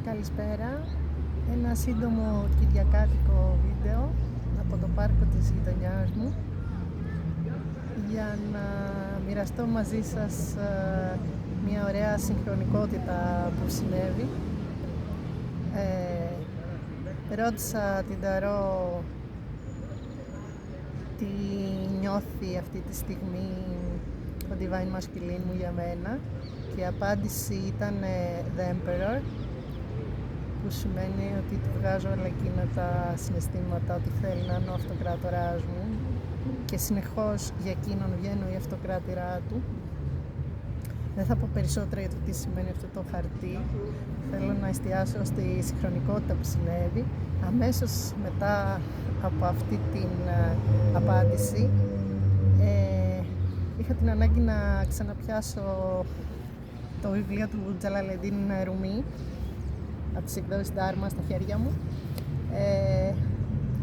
Καλησπέρα. Ένα σύντομο κυριακάτικο βίντεο από το πάρκο της γειτονιάς μου για να μοιραστώ μαζί σας μια ωραία συγχρονικότητα που συνέβη. Ρώτησα την Ταρό τι νιώθει αυτή τη στιγμή το Divine Masculine μου για μένα και η απάντηση ήταν The Emperor, που σημαίνει ότι του βγάζω όλα εκείνα τα συναισθήματα ότι θέλει να είναι ο αυτοκράτοράς μου και συνεχώς για εκείνον βγαίνω η αυτοκράτηρά του. Δεν θα πω περισσότερα για το τι σημαίνει αυτό το χαρτί. Θέλω να εστιάσω στη συγχρονικότητα που συνέβη. Αμέσως μετά από αυτή την απάντηση είχα την ανάγκη να ξαναπιάσω το βιβλίο του Τζαλαλεντίν Ρούμι από τις εκδόσεις Dharma στα χέρια μου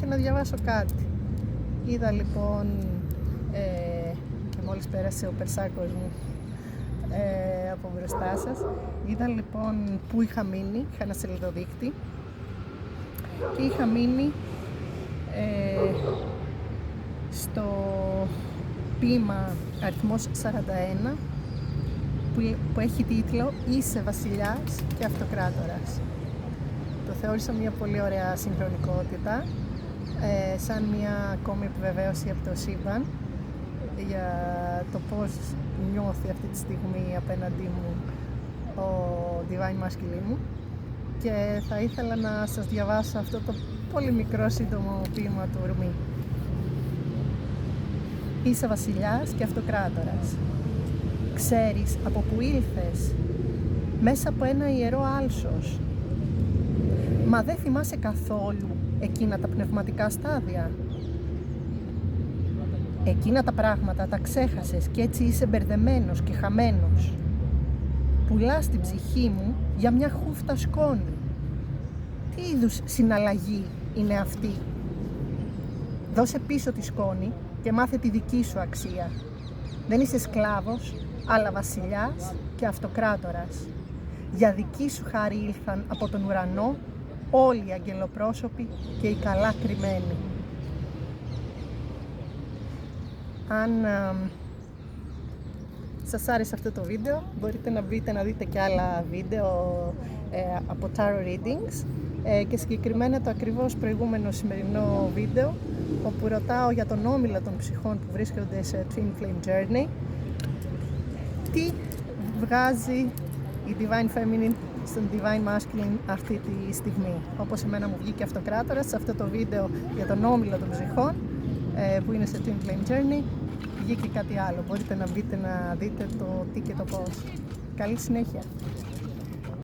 και να διαβάσω κάτι. Είδα λοιπόν και μόλις πέρασε ο περσάκος μου από μπροστά σας, είδα λοιπόν που είχα μείνει. Είχα ένα σελίδοδείκτη και είχα μείνει στο ποίημα αριθμός 41 που έχει τίτλο «Είσαι βασιλιάς και αυτοκράτορας». Το θεώρησα μια πολύ ωραία συγχρονικότητα, σαν μια ακόμη επιβεβαίωση από το σύμπαν για το πώς νιώθει αυτή τη στιγμή απέναντί μου ο Divine Masculine μου, και θα ήθελα να σας διαβάσω αυτό το πολύ μικρό σύντομο ποίημα του Ρούμι. Είσαι βασιλιάς και αυτοκράτορας. Ξέρεις από πού ήλθες? Μέσα από ένα ιερό άλσος. Μα δεν θυμάσαι καθόλου εκείνα τα πνευματικά στάδια? Εκείνα τα πράγματα τα ξέχασες και έτσι είσαι μπερδεμένος και χαμένος. Πουλάς την ψυχή μου για μια χούφτα σκόνη. Τι είδους συναλλαγή είναι αυτή? Δώσε πίσω τη σκόνη και μάθε τη δική σου αξία. Δεν είσαι σκλάβος, αλλά βασιλιάς και αυτοκράτορας. Για δική σου χάρη ήλθαν από τον ουρανό όλοι οι αγγελοπρόσωποι και οι καλά κρυμμένοι. Αν σας άρεσε αυτό το βίντεο, μπορείτε να μπείτε να δείτε και άλλα βίντεο από Tarot Readings και συγκεκριμένα το ακριβώς προηγούμενο σημερινό βίντεο, όπου ρωτάω για τον όμιλο των ψυχών που βρίσκονται σε Twin Flame Journey τι βγάζει η Divine Feminine στον Divine Masculine αυτή τη στιγμή. Όπως εμένα μου βγήκε αυτοκράτορας, σε αυτό το βίντεο για τον όμιλο των ψυχών που είναι σε Twin Flame Journey βγήκε κάτι άλλο. Μπορείτε να μπείτε να δείτε το τι και το πώς. Καλή συνέχεια!